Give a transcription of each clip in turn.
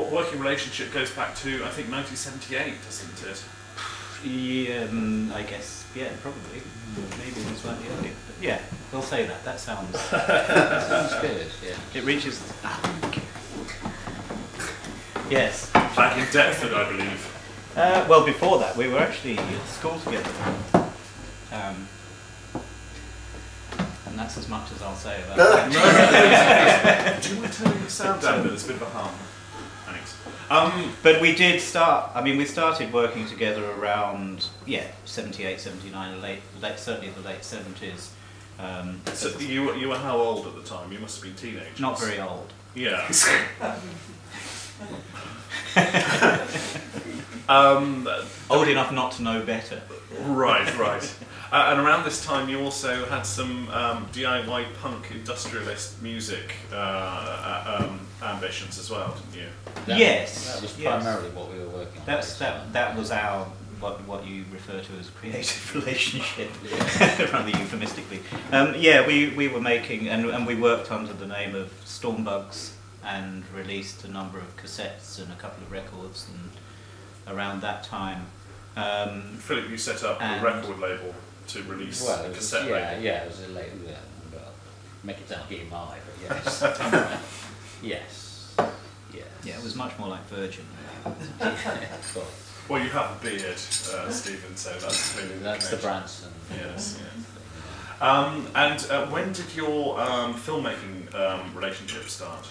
your working relationship goes back to, I think, 1978, doesn't it? Yeah, I guess, yeah, probably. Maybe even slightly earlier. But yeah, we'll say that. That sounds, Sounds good, yeah. it reaches... Yes. Back in Deptford, I believe. Well, before that, we were actually at school together. And that's as much as I'll say about that. Do you want to turn the sound down a bit? There's a bit of a hum. Thanks. But we did start, I mean, we started working together around, 78, 79, certainly the late 70s. So you were how old at the time? You must have been teenagers. Not very old. Yeah. Old enough not to know better. Right. And around this time you also had some DIY punk industrialist music ambitions as well, didn't you? That was primarily what we were working on. That was our, what you refer to as creative relationship, rather euphemistically. We were making, and we worked under the name of Stormbugs, and released a number of cassettes and a couple of records, and around that time. Philip, you set up a record label to release a cassette label. Yeah, it was a label, well, make it sound EMI, but yes. Yes. Yeah, it was much more like Virgin. Well, you have a beard, Stephen, so that's clearly that's the Branson. Yes. And when did your filmmaking relationship start?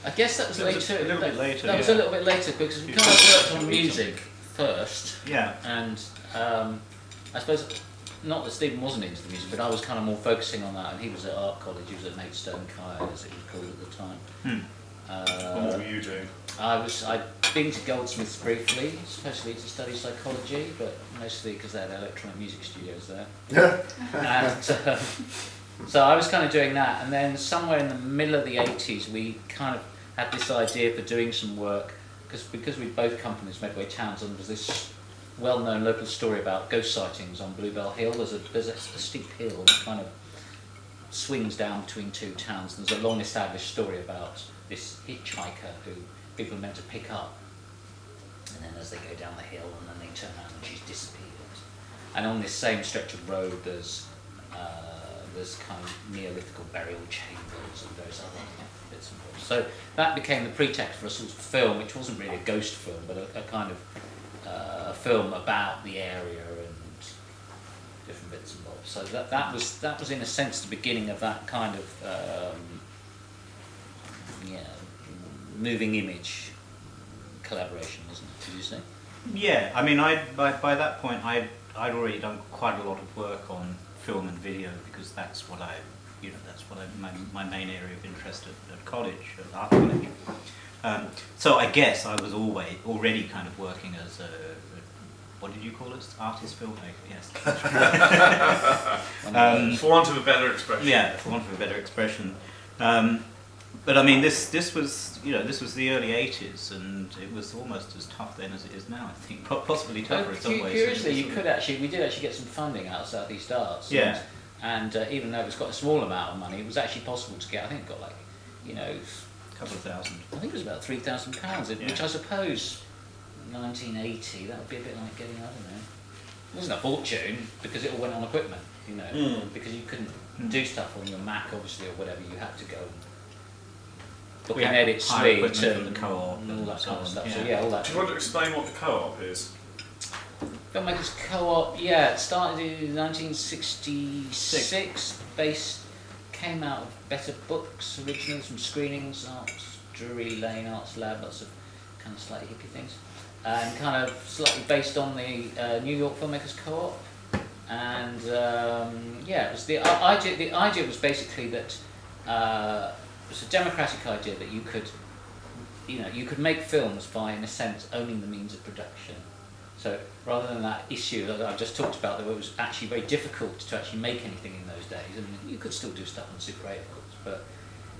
I guess that was later. A little bit later. That was a little bit later because we kind of worked on music first. Yeah. And I suppose not that Stephen wasn't into the music, but I was kind of more focusing on that. And he was at art college. He was at Maidstone Kai, as it was called at the time. What were you doing? I'd been to Goldsmiths briefly, especially to study psychology, but mostly because they had electronic music studios there. And so I was kind of doing that, and then somewhere in the middle of the 80s, we kind of had this idea for doing some work, because we both companies, Medway Townsend, was this well-known local story about ghost sightings on Bluebell Hill. There's a steep hill that kind of swings down between two towns, and there's a long-established story about this hitchhiker who people are meant to pick up, and then as they go down the hill, and then they turn around and she's disappeared. And on this same stretch of road, there's kind of Neolithical burial chambers and various other bits and bobs. So that became the pretext for a sort of film, which wasn't really a ghost film, but a kind of a film about the area and different bits and bobs. So that was in a sense the beginning of that kind of moving image collaboration, wasn't it? Did you say? Yeah, I mean, by that point I'd already done quite a lot of work on film and video, because that's what my main area of interest at college, at art college. So I guess I was already kind of working as a what did you call it? Artist filmmaker, yes. For want of a better expression. Yeah, for want of a better expression. But I mean, this was the early 80s, and it was almost as tough then as it is now. I think possibly tougher in some ways. Curiously, we did actually get some funding out of South East Arts. Yeah. And even though it's got a small amount of money, it was actually possible to get. I think it got a couple of thousand. I think it was about £3,000, which I suppose 1980 that would be a bit like getting, I don't know. It wasn't a fortune because it all went on equipment, because you couldn't do stuff on your Mac obviously or whatever. You had to go. We had edit suite and the co-op and all that kind of stuff. Yeah. So yeah, all that. Do you want to explain what the co-op is? Filmmakers Co-op, it started in 1966. Came out of Better Books originally, some screenings, Arts, Drury Lane, Arts Lab, lots of kind of slightly hippie things, and kind of slightly based on the New York Filmmakers Co-op. And it was the idea. The idea was basically that. It was a democratic idea that you could make films by, in a sense, owning the means of production. So rather than that issue that I've just talked about, that it was actually very difficult to actually make anything in those days. I mean, you could still do stuff on Super 8, of course, but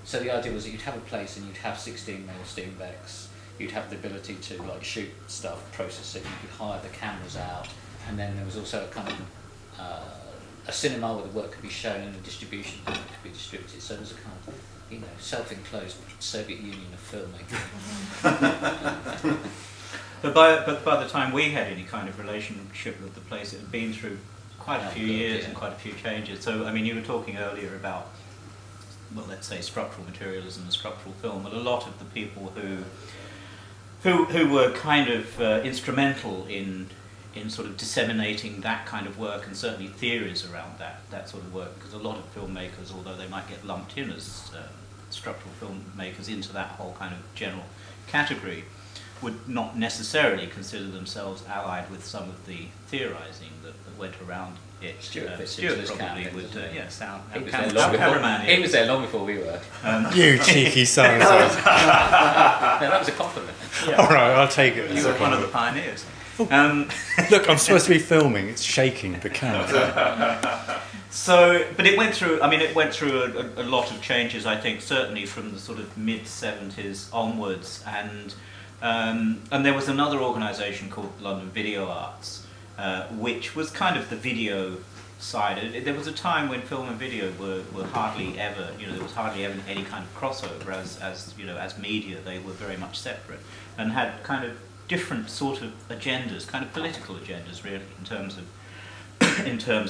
so the idea was that you'd have a place and you'd have 16mm Steenbecks, you'd have the ability to shoot stuff, process it, you could hire the cameras out, and then there was also a kind of a cinema where the work could be shown and a distribution that could be distributed. So it was a kind of, you know, self-enclosed Soviet Union of filmmaking. But by the time we had any kind of relationship with the place, it had been through quite a few years and quite a few changes. So I mean, you were talking earlier about, well, let's say structural materialism and structural film, but a lot of the people who were kind of instrumental in sort of disseminating that kind of work, and certainly theories around that sort of work, because a lot of filmmakers, although they might get lumped in as structural filmmakers into that whole kind of general category, would not necessarily consider themselves allied with some of the theorising that went around it. Stuart probably would, sound. He was there long before we were. You cheeky son. No, that was a compliment. Yeah. All right, I'll take it. You were one of the pioneers. Look, I'm supposed to be filming. It's shaking the camera. So, but it went through. I mean, it went through a lot of changes. I think certainly from the sort of mid-70s onwards, and there was another organisation called London Video Arts, which was kind of the video side. There was a time when film and video were hardly ever, you know, there was hardly ever any kind of crossover as you know, as media. They were very much separate and had kind of different sort of agendas, kind of political agendas, really, in terms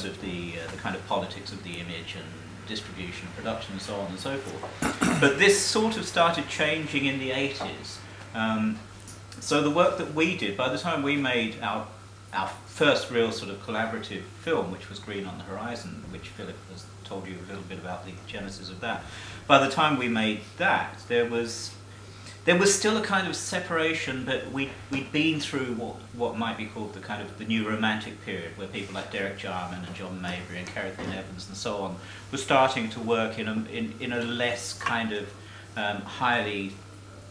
of the kind of politics of the image and distribution, production, and so on and so forth. But this sort of started changing in the 80s. So the work that we did, by the time we made our first real sort of collaborative film, which was Green on the Horizon, which Philip has told you a little bit about the genesis of that, by the time we made that, there was still a kind of separation, but we'd been through what might be called the kind of the new romantic period, where people like Derek Jarman and John Mabry and Carothene Evans and so on were starting to work in a less kind of highly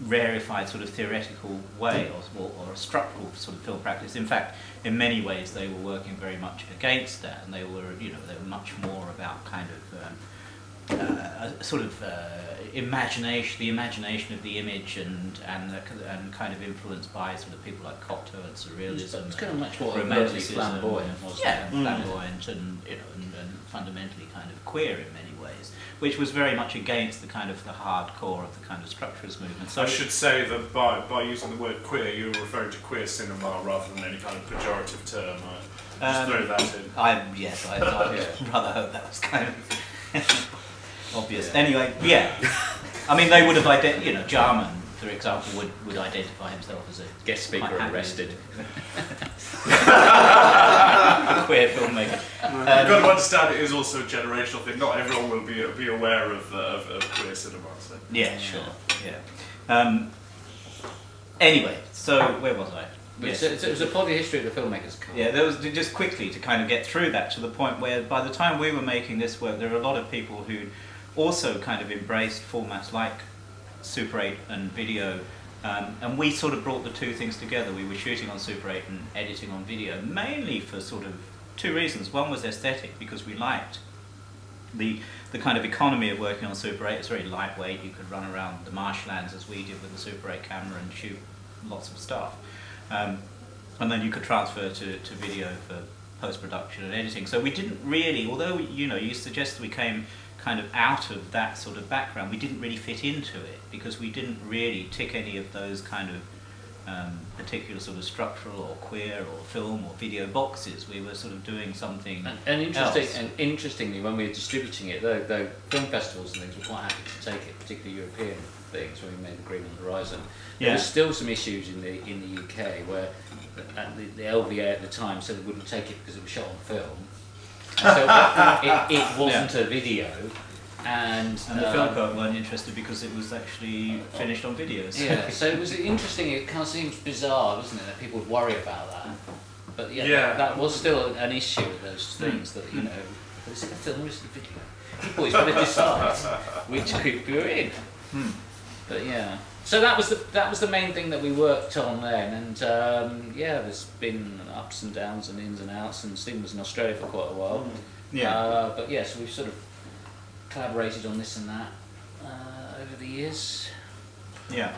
rarefied sort of theoretical way, or a structural sort of film practice. In fact, in many ways, they were working very much against that, and they were much more about kind of imagination, the imagination of the image, and kind of influenced by sort of people like Cocteau and Surrealism. It's kind of much more romanticism, flamboyant, wasn't it? Flamboyant, and fundamentally kind of queer in many ways, which was very much against the kind of the hardcore of the kind of structuralist movement. So I should say that by using the word queer, you were referring to queer cinema rather than any kind of pejorative term. Just throw that in. I'd rather hope that was kind of obvious. Anyway, yeah. I mean, they would have Jarman, for example, would identify himself as a guest speaker arrested. A queer filmmaker. You've got to understand, it is also a generational thing. Not everyone will be aware of queer cinema. So. Yeah, sure. Yeah. Anyway, so where was I? Yes. It was a part of the history of the filmmakers. Yeah, there was just quickly to kind of get through that to the point where by the time we were making this work, there were a lot of people who also kind of embraced formats like Super 8 and video, and we sort of brought the two things together. We were shooting on Super 8 and editing on video, mainly for sort of two reasons. One was aesthetic, because we liked the kind of economy of working on Super 8. It's very lightweight. You could run around the marshlands as we did with the Super 8 camera and shoot lots of stuff. And then you could transfer to video for post-production and editing. So we didn't really, although you suggested we came kind of out of that sort of background, we didn't really fit into it, because we didn't really tick any of those kind of particular sort of structural or queer or film or video boxes. We were sort of doing something else. And interestingly, when we were distributing it, though film festivals and things were quite happy to take it, particularly European things, when we made the Green on the Horizon, there were still some issues in the UK where the LVA at the time said they wouldn't take it because it was shot on film. And so it wasn't a video, and the film court weren't interested because it was actually finished on video. So. Yeah, so it was interesting. It kind of seems bizarre, doesn't it, that people would worry about that? But that was still an issue of those things that is it a film or is it a video? People always got to decide which group you're in. But yeah. So that was the main thing that we worked on then, and there's been ups and downs and ins and outs, and Stephen was in Australia for quite a while. But yeah, so we've sort of collaborated on this and that over the years. Yeah,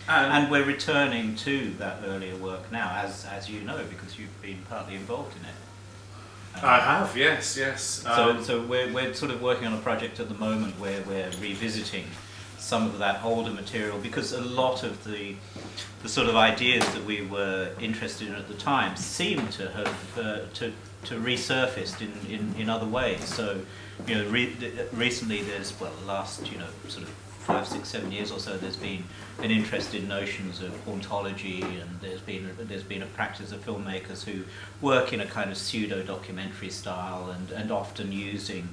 and we're returning to that earlier work now, as you know, because you've been partly involved in it. I have, yes, yes. So we're sort of working on a project at the moment where we're revisiting some of that older material, because a lot of the sort of ideas that we were interested in at the time seem to have to resurfaced in other ways. So, you know, recently there's, well, the last, you know, sort of 5, 6, 7 years or so, there's been an interest in notions of hauntology, and there's been a practice of filmmakers who work in a kind of pseudo-documentary style, and often using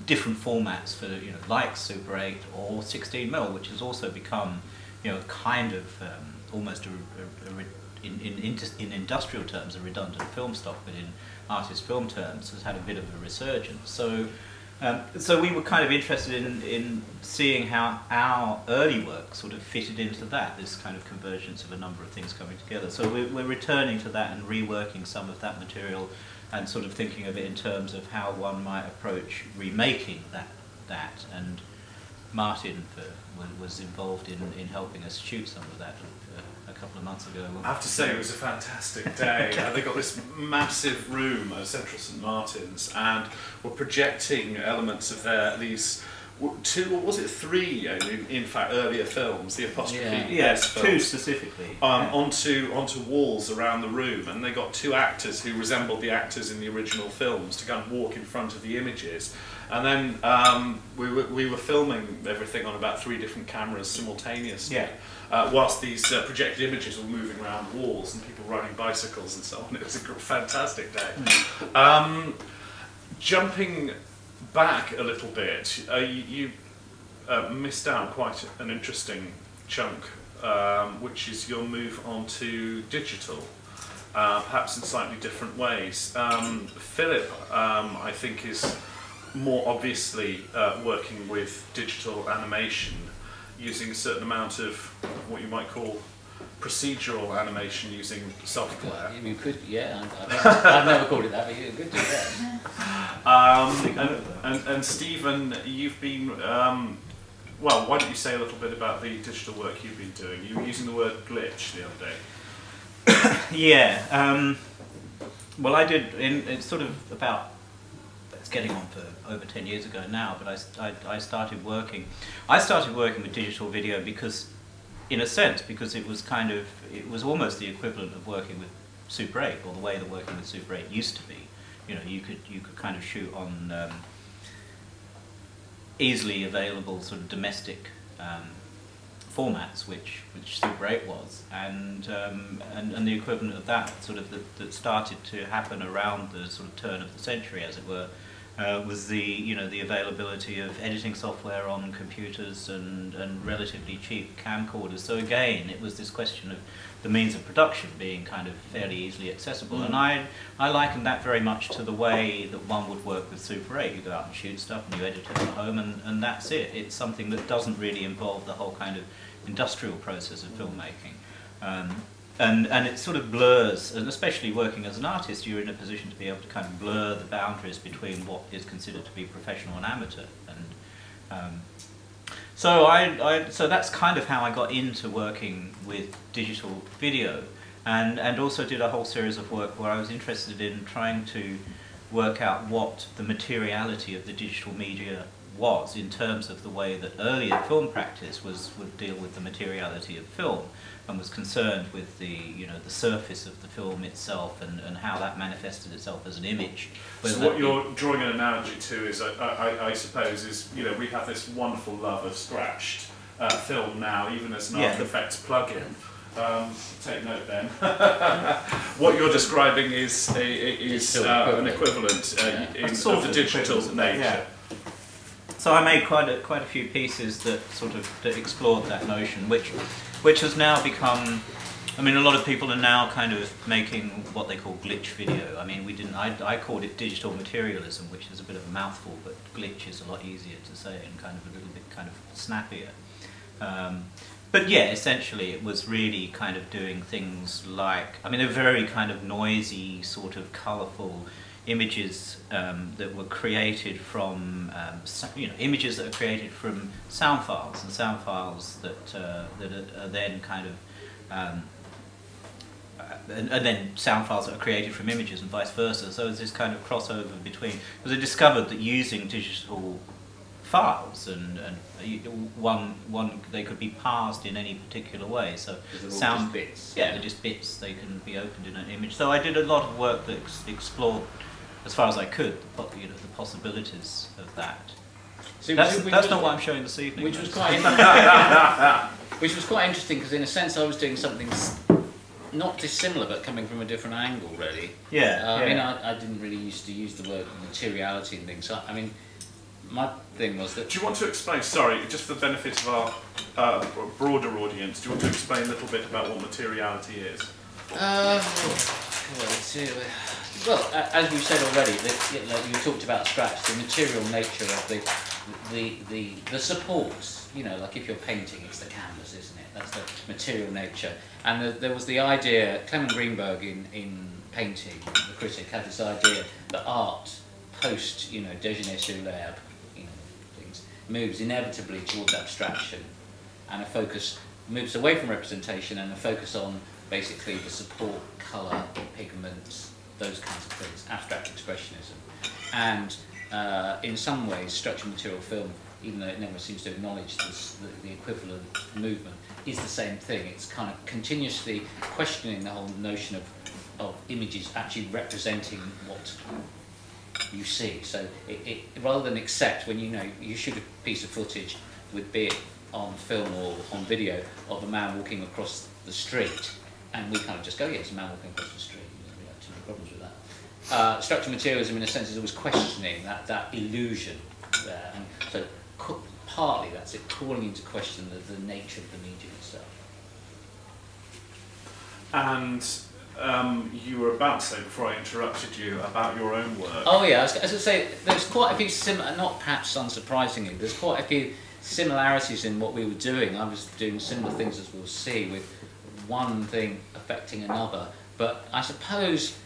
different formats for, you know, like Super 8 or 16mm, which has also become, you know, kind of almost in industrial terms a redundant film stock, but in artist film terms has had a bit of a resurgence. So so we were kind of interested in seeing how our early work sort of fitted into that, this kind of convergence of a number of things coming together. So we're returning to that and reworking some of that material, and sort of thinking of it in terms of how one might approach remaking that. And Martin was involved in helping us shoot some of that a couple of months ago. I have to say it was a fantastic day. They got this massive room at Central St Martin's, and were projecting elements of these 2, or was it 3, in fact, earlier films, the apostrophe yes, films, 2 specifically, onto walls around the room, and they got 2 actors who resembled the actors in the original films to kind of walk in front of the images. And then we were filming everything on about 3 different cameras simultaneously, whilst these projected images were moving around walls and people riding bicycles and so on. It was a fantastic day. Jumping back a little bit, you missed out quite an interesting chunk, which is your move onto digital, perhaps in slightly different ways. Philip, I think, is more obviously working with digital animation, using a certain amount of what you might call procedural animation using software. You could, yeah. I've never called it that, but you could do that. And Stephen, you've been, well, why don't you say a little bit about the digital work you've been doing? You were using the word glitch the other day. Yeah. Well, I did, it's sort of about, it's getting on for over 10 years ago now, but I started working with digital video because, in a sense, because it was almost the equivalent of working with Super 8, or the way that working with Super 8 used to be. You know, you could kind of shoot on easily available sort of domestic formats, which Super 8 was, and the equivalent of that sort of that started to happen around the sort of turn of the century, as it were. Was the availability of editing software on computers and relatively cheap camcorders. So again, it was this question of the means of production being kind of fairly easily accessible. And I likened that very much to the way that one would work with Super 8. You go out and shoot stuff and you edit it at home, and that's it. It's something that doesn't really involve the whole kind of industrial process of filmmaking. And it sort of blurs, and especially working as an artist, you're in a position to be able to kind of blur the boundaries between what is considered to be professional and amateur. And so that's kind of how I got into working with digital video, and also did a whole series of work where I was interested in trying to work out what the materiality of the digital media was, in terms of the way that earlier film practice would deal with the materiality of film, and was concerned with the surface of the film itself, and how that manifested itself as an image. So what you're drawing an analogy to is, I suppose, is, you know, we have this wonderful love of scratched film now, even as an After Effects plugin. Take note then. What you're describing is an equivalent of the digital nature. Yeah. So I made quite a few pieces that that explored that notion, which has now become, I mean, a lot of people are now kind of making what they call glitch video. I mean, I called it digital materialism, which is a bit of a mouthful, but glitch is a lot easier to say and kind of a little bit kind of snappier. But yeah, essentially it was really kind of doing things like, I mean, they're very kind of noisy, sort of colourful images that were created from, images that are created from sound files, and sound files that are then kind of and then sound files that are created from images and vice versa. So there's this kind of crossover between, because I discovered that using digital files and they could be parsed in any particular way. So sound bits. Yeah, they're just bits. They can be opened in an image. So I did a lot of work that explored, as far as I could, the possibilities of that. So that's not what I'm showing this evening. Which was quite interesting, because in a sense I was doing something not dissimilar, but coming from a different angle, really. Yeah. I mean, I didn't really used to use the word materiality and things. So, I mean, my thing was that... Do you want to explain, sorry, just for the benefit of our broader audience, do you want to explain a little bit about what materiality is? Well, as we've said already, you talked about scratch, the material nature of the supports. You know, like if you're painting, it's the canvas, isn't it? That's the material nature. And there was the idea, Clement Greenberg in painting, the critic, had this idea that art, post, déjeuner sur l'herbe, things, moves inevitably towards abstraction, and a focus moves away from representation and a focus on basically the support, colour, pigments, those kinds of things, abstract expressionism. And in some ways, structured material film, even though it never seems to acknowledge the equivalent movement, is the same thing. It's kind of continuously questioning the whole notion of images actually representing what you see. So it rather than accept, when you shoot a piece of footage, be it on film or on video, of a man walking across the street, and we kind of just go, yeah, it's a man walking across the street. We have too many problems with that. Structural materialism, in a sense, is always questioning that illusion there, and so partly that's it, calling into question the nature of the medium itself. And you were about to say, before I interrupted you, about your own work. Oh yeah, as I say, there's quite a few similar, not perhaps unsurprisingly, there's quite a few similarities in what we were doing. I was doing similar things, as we'll see, with one thing affecting another, but I suppose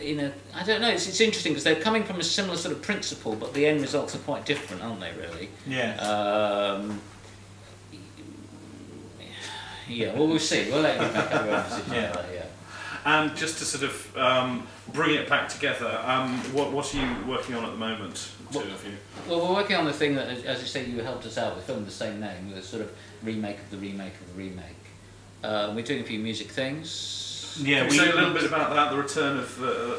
I don't know, it's interesting because they're coming from a similar sort of principle, but the end results are quite different, aren't they, really? Yeah. Yeah, well, we'll see. We'll let you make up your own decision. Yeah. And just to sort of bring it back together, what are you working on at the moment, the two of you? Well, we're working on the thing that, as you say, you helped us out with, film of the same name, with a sort of remake of the remake of the remake. We're doing a few music things. Yeah, Can you say a little bit about that, the return of the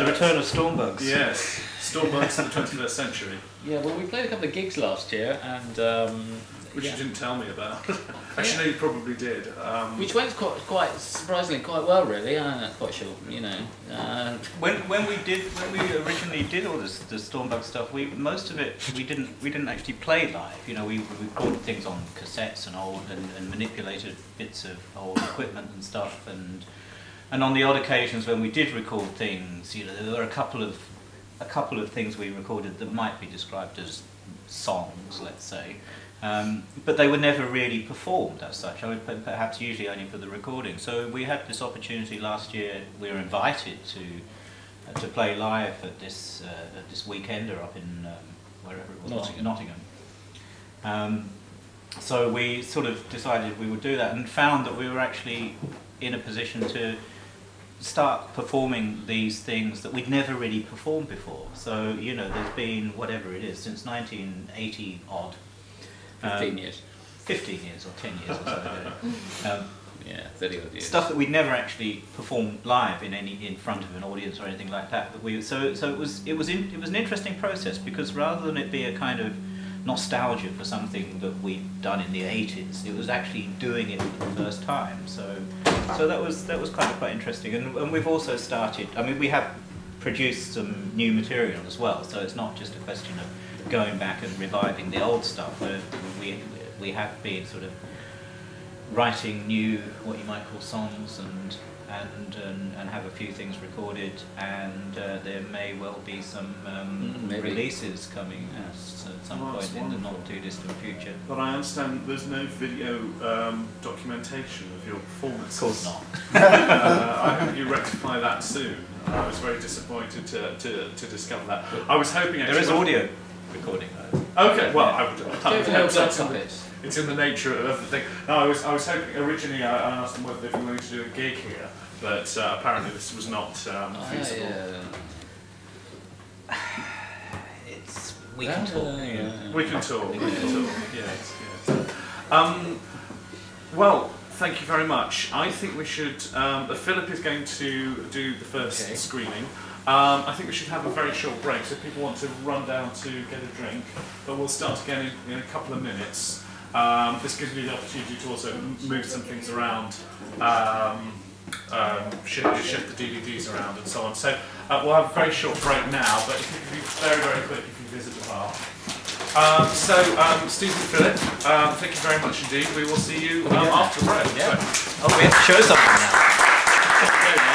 return of Stormbugs. Yes, Stormbugs in the 21st century. Yeah, well, we played a couple of gigs last year, and which you didn't tell me about. Actually, no, you probably did. Which went quite surprisingly quite well, really. I'm not quite sure, When we originally did all the Stormbug stuff, most of it we didn't actually play live. We recorded things on cassettes and manipulated bits of old equipment and stuff, and on the odd occasions when we did record things, there were a couple of things we recorded that might be described as songs, let's say. But they were never really performed as such. Perhaps usually only for the recording. So we had this opportunity last year. We were invited to play live at this weekender up in wherever it was, Nottingham. So we sort of decided we would do that, and found that we were actually in a position to start performing these things that we'd never really performed before. So there's been, whatever it is, since 1980 odd. 15 years. 15 years or 10 years or so. Yeah, 30 odd years. Stuff that we'd never actually performed live in front of an audience or anything like that. So it was an interesting process, because rather than it be a kind of nostalgia for something that we'd done in the 80s, it was actually doing it for the first time. So that was quite interesting. And we've also started. I mean, we have produced some new material as well. So it's not just a question of going back and reviving the old stuff. We have been sort of writing new, what you might call songs, and have a few things recorded, and there may well be some releases coming at some point in the not too distant future. But I understand there's no video documentation of your performance. Of course not. I hope you rectify that soon. I was very disappointed to discover that. I was hoping actually... There is audio recording though. Okay, well, Don't know blood puppets. it's in the nature of the thing. No, I was hoping originally. I asked them whether they were going to do a gig here, but apparently this was not feasible. We can talk. We can talk. Yes. Well, thank you very much. I think we should. Philip is going to do the first screening. I think we should have a very short break, so if people want to run down to get a drink, but we'll start again in a couple of minutes. This gives me the opportunity to also move some things around, shift the DVDs around and so on. So we'll have a very short break now, but if you can be very, very quick if you visit the bar. Steve and Philip, thank you very much indeed. We will see you after the break. Yeah. Oh, we have to show something now.